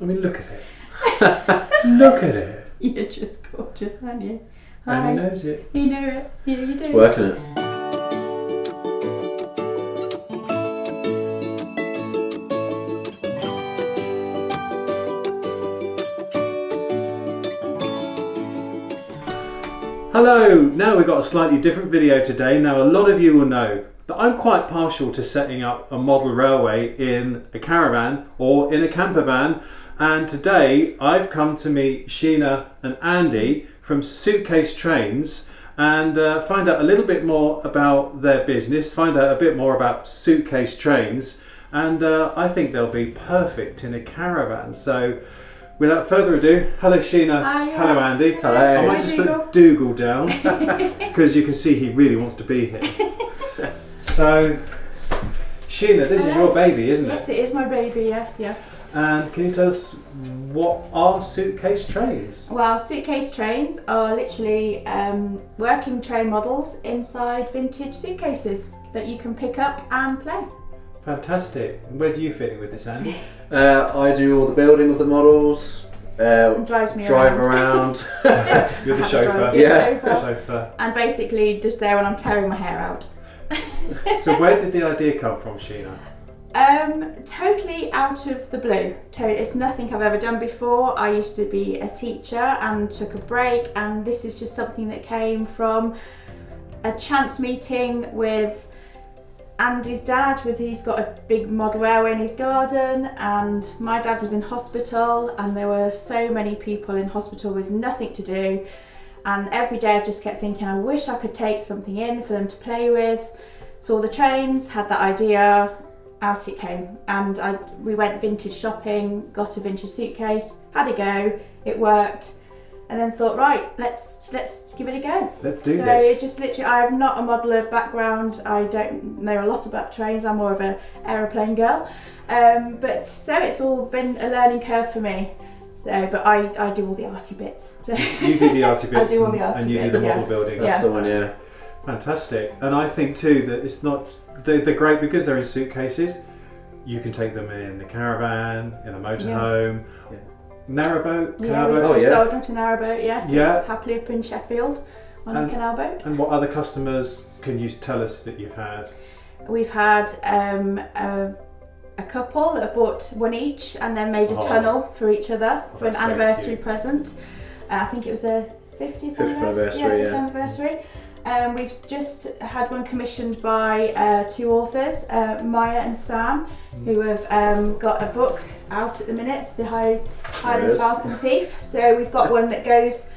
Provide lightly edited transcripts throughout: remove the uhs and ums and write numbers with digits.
I mean, look at it. Look at it. You're just gorgeous, aren't you? And he knows it. You know it. Yeah, you do. It's working it. Hello! Now we've got a slightly different video today. Now a lot of you will know that I'm quite partial to setting up a model railway in a caravan or in a camper van, and today I've come to meet Sheena and Andy from Suitcase Trains and find out a little bit more about their business, find out a bit more about Suitcase Trains, and I think they'll be perfect in a caravan. So without further ado, hello Sheena. Hi, hello Andy. Hello. I might just put Dougal down because you can see he really wants to be here. So, Sheena, this is your baby, isn't it? Yes, it is my baby, yes, yeah. And can you tell us what are Suitcase Trains? Well, Suitcase Trains are literally working train models inside vintage suitcases that you can pick up and play. Fantastic. Where do you fit in with this, Andy? I do all the building of the models. It drives me drive around. You're the chauffeur. Yeah. Chauffeur. And basically just there when I'm tearing my hair out. So where did the idea come from, Sheena? Totally out of the blue. It's nothing I've ever done before. I used to be a teacher and took a break, and this is just something that came from a chance meeting with Andy's dad. He's got a big model railway in his garden, and my dad was in hospital, and there were so many people in hospital with nothing to do, and every day I just kept thinking I wish I could take something in for them to play with. Saw the trains, had that idea, out it came, and we went vintage shopping, got a vintage suitcase, had a go, it worked, and then thought, right, let's give it a go. Let's do this. So it just literally, I'm not a modeller background, I don't know a lot about trains, I'm more of an aeroplane girl, but so it's all been a learning curve for me. So, but I do all the arty bits. So You do the arty bits I do all the arty and you bits, do the model yeah. building. That's the one, yeah. Fantastic. And I think too that it's not, they're great because they're in suitcases. You can take them in a caravan, in a motorhome, Yeah. narrowboat, yeah, canal we've boat. Oh, yeah. sold them to narrowboat, yes, Yeah. it's happily up in Sheffield on a canal boat. And what other customers can you tell us that you've had? We've had a couple that have bought one each and then made a tunnel for each other for an that's so anniversary cute. present. I think it was their 50th anniversary, Yeah, 50th yeah. anniversary. We've just had one commissioned by two authors, Maya and Sam, who have got a book out at the minute, The Highland Falcon Thief. So we've got one that goes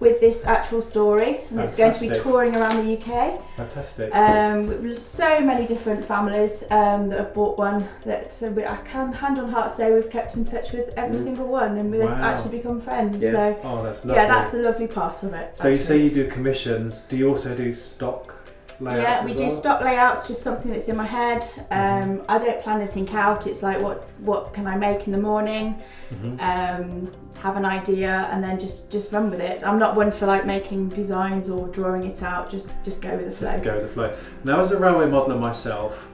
with this actual story, and it's going to be Fantastic. touring around the UK. Fantastic. With so many different families that have bought one that I can hand on heart say we've kept in touch with every single one, and we've Wow. actually become friends. Yeah. So Oh, that's lovely. yeah, that's the lovely part of it. So you say actually. you do commissions. Do you also do stock layouts Yeah, as we well? do stock layouts, just something that's in my head. I don't plan anything out. It's like what can I make in the morning? Have an idea and then just run with it. I'm not one for like making designs or drawing it out. Just go with the flow. Just go with the flow. Now, as a railway modeller myself,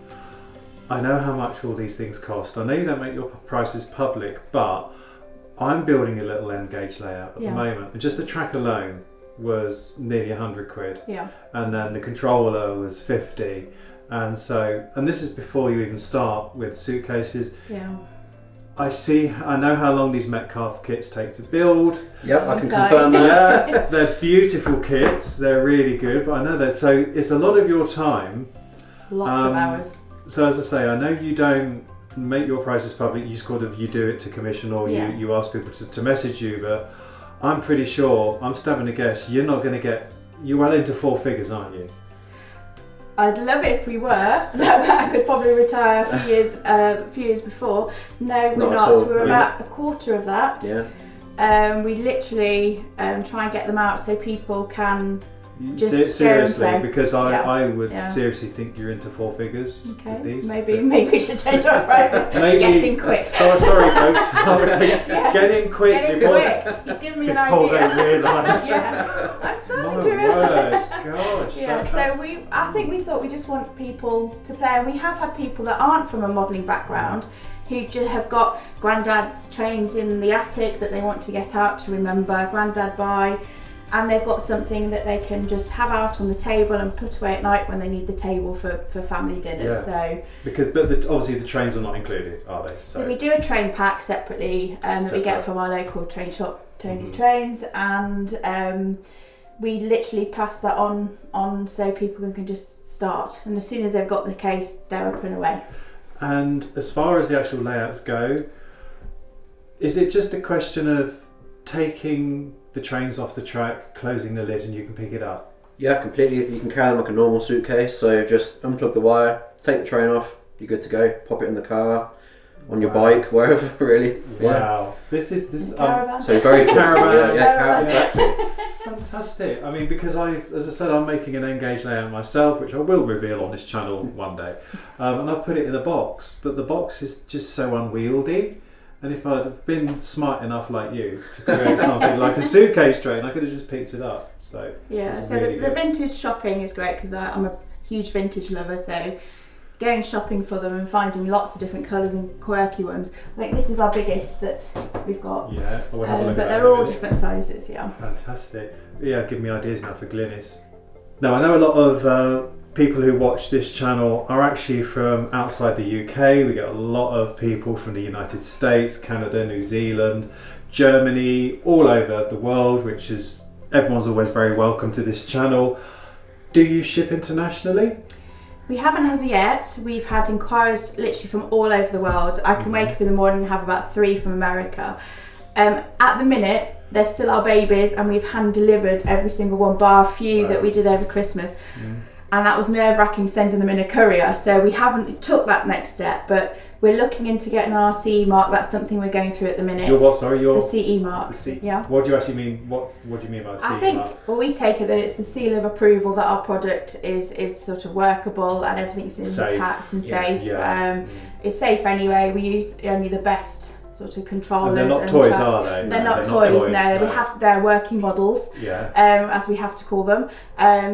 I know how much all these things cost. I know you don't make your prices public, but I'm building a little end gauge layout at the moment, and just the track alone was nearly 100 quid. Yeah. And then the controller was 50, and this is before you even start with suitcases. Yeah. I know how long these Metcalfe kits take to build. Yep, I can Okay. confirm that. Yeah, they're beautiful kits, they're really good, but I know that, so it's a lot of your time. Lots of hours. So as I say, I know you don't make your prices public, you do it to commission, or you ask people to message you, but I'm pretty sure, I'm stabbing a guess, you're not going to get, you're well into four figures, aren't you? I'd love it if we were. I could probably retire a few years before. No, we're Not at not. all, We're really. about a quarter of that. Yeah. We literally try and get them out so people can just Seriously, go and play. because I would Yeah. seriously think you're into four figures with Okay, these. maybe we should change our prices. Maybe, Get in quick. Sorry folks, get in quick Get in before, quick. He's given me an before they idea. realise. Yeah, I'm My starting to word, realise. gosh. Yeah, so I think we thought we just want people to play, and we have had people that aren't from a modelling background who have got granddad's trains in the attic that they want to get out to remember granddad by, and they've got something that they can just have out on the table and put away at night when they need the table for family dinners. So because obviously the trains are not included, are they? So we do a train pack separately that we get from our local train shop, Tony's Trains, and we literally pass that on so people can just start, and as soon as they've got the case, they're up and away. And as far as the actual layouts go, is it just a question of taking the trains off the track, closing the lid, and you can pick it up? Yeah, completely. You can carry them like a normal suitcase. So just unplug the wire, take the train off, you're good to go. Pop it in the car, on your bike, wherever, really. Wow, this is Caravan. So very Caravan. caravan, exactly. fantastic. I mean, because as I said, I'm making an Engage layout myself, which I will reveal on this channel one day, and I've put it in a box, but the box is just so unwieldy. And if I'd have been smart enough like you to create something like a suitcase train, I could have just picked it up. So yeah, so really the vintage shopping is great because I'm a huge vintage lover. So going shopping for them and finding lots of different colours and quirky ones. I think this is our biggest that we've got. Yeah, but they're all different sizes. Yeah. Fantastic. Yeah, give me ideas now for Glynis. Now I know a lot of people who watch this channel are actually from outside the UK. We get a lot of people from the United States, Canada, New Zealand, Germany, all over the world, which is, everyone's always very welcome to this channel. Do you ship internationally? We haven't as yet. We've had inquiries literally from all over the world. I can wake up in the morning and have about 3 from America. At the minute, they're still our babies, and we've hand delivered every single one, bar a few that we did over Christmas. And that was nerve-wracking sending them in a courier, so we haven't took that next step, but we're looking into getting our CE mark. That's something we're going through at the minute. Your what, sorry? The CE mark. Yeah. What do you actually mean? What do you mean by CE mark? I think, well, we take it that it's a seal of approval that our product is sort of workable and everything's intact and safe. Yeah. It's safe anyway. We use only the best sort of controllers. And they're not toys, are they? They're not toys, no. They're working models, as we have to call them.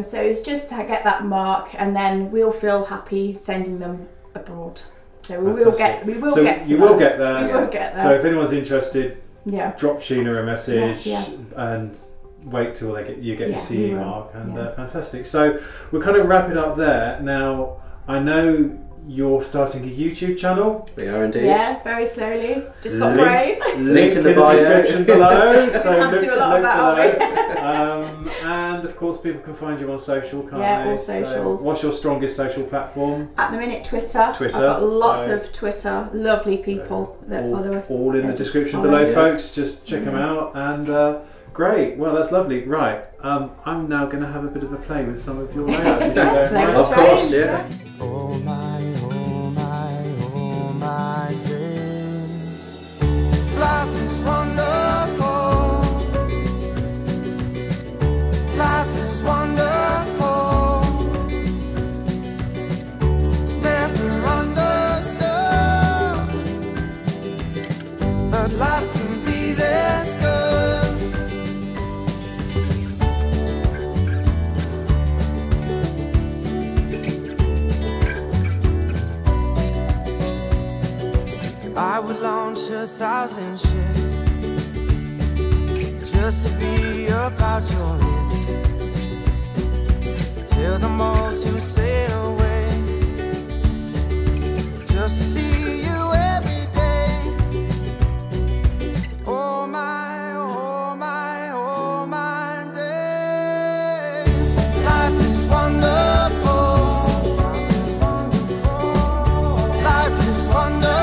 So it's just to get that mark, and then we'll feel happy sending them abroad. So we will get there. We will get there. So if anyone's interested, yeah, drop Sheena a message, yes, and wait till you get your CE mark, and fantastic. So we'll kind of wrap it up there. Now I know you're starting a YouTube channel. We are indeed. Yeah, very slowly. Just got brave. Link in the description below. So have to do a lot of that, below. And of course, people can find you on social, can't they? Yeah, all socials. So what's your strongest social platform? At the minute, Twitter. I've got lots of Twitter. Lovely people that follow us. All in the description below, folks. Just check them out. And great. Well, that's lovely. Right. I'm now going to have a bit of a play with some of your layouts. If you don't mind. Of course, yeah. Oh my days, life is wonderful, life is wonderful, never understood, but life can be this good. I would launch 1,000 ships just to be about your lips, till the multitudes sail away, just to see you every day. Oh my, oh my, oh my days, life is wonderful, life is wonderful.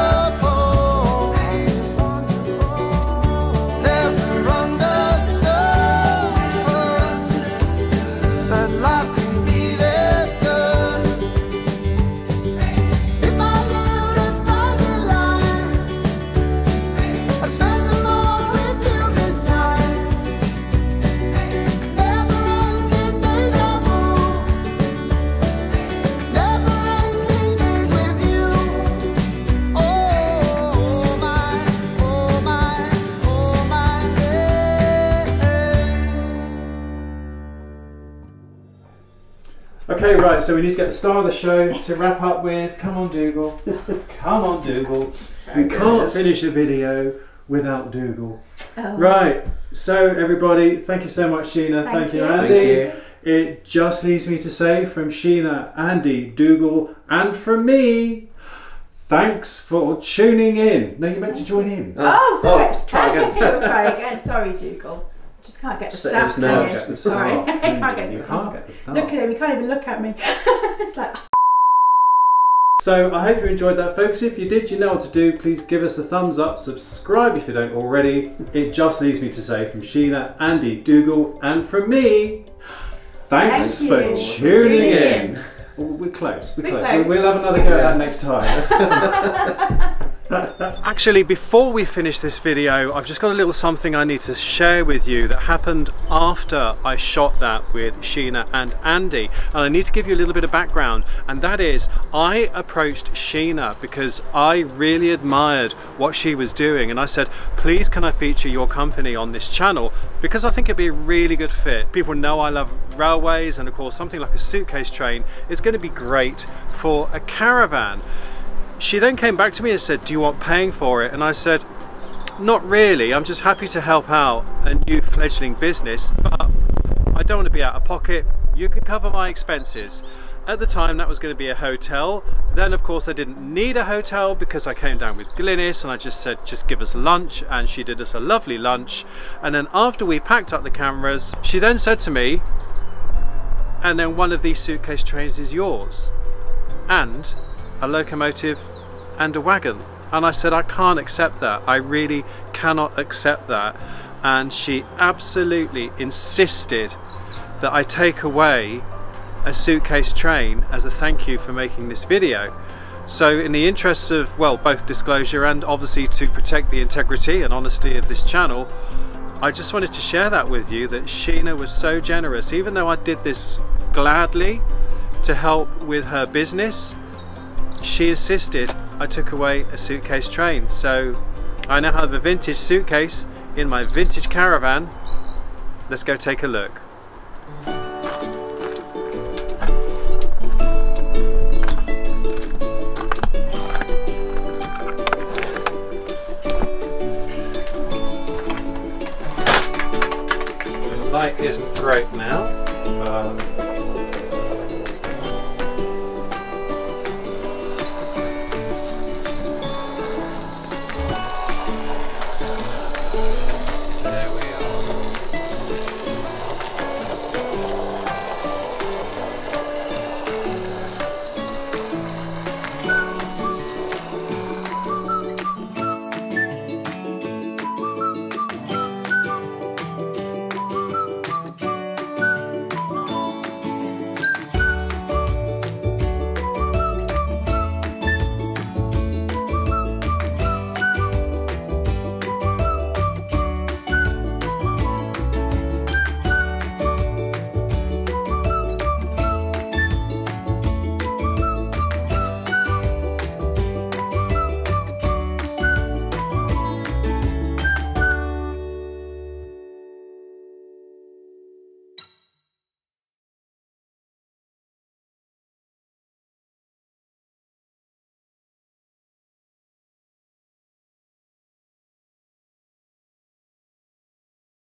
Okay, right, so we need to get the star of the show to wrap up with. Come on, Dougal. Come on, Dougal. We can't finish a video without Dougal. Oh. Right, so everybody, thank you so much, Sheena. Thank you, Andy. Thank It just leaves me to say from Sheena, Andy, Dougal, and from me, thanks for tuning in. No, you meant to join in. Oh, sorry. try again. We'll try again. Sorry, Dougal. Just can't get the It was stamp nerves. hanging. Sorry, I can't get the You stamp. can't get the stamp. Look at him, he can't even look at me. It's like... So I hope you enjoyed that, folks. If you did, you know what to do. Please give us a thumbs up, subscribe if you don't already. It just leaves me to say from Sheena, Andy, Dougal, and from me, thanks Thank for you. tuning in. We're close. We're close. close. We'll have another go at that next time. Actually, before we finish this video, I've just got a little something I need to share with you that happened after I shot that with Sheena and Andy, and I need to give you a little bit of background, and that is I approached Sheena because I really admired what she was doing, and I said, please can I feature your company on this channel, because I think it'd be a really good fit. People know I love railways, and of course something like a suitcase train is going to be great for a caravan. She then came back to me and said, do you want paying for it? And I said, not really, I'm just happy to help out a new fledgling business, but I don't want to be out of pocket. You can cover my expenses. At the time that was going to be a hotel. Then of course I didn't need a hotel because I came down with Glynis and I just said, just give us lunch, and she did us a lovely lunch. And then after we packed up the cameras, she then said to me, and then one of these suitcase trains is yours, and a locomotive and a wagon. And I said, I can't accept that. I really cannot accept that. And she absolutely insisted that I take away a suitcase train as a thank you for making this video. So in the interests of, well, both disclosure and obviously to protect the integrity and honesty of this channel, I just wanted to share that with you, that Sheena was so generous. Even though I did this gladly to help with her business, she insisted I took away a suitcase train. So I now have a vintage suitcase in my vintage caravan. Let's go take a look. The light isn't great now, but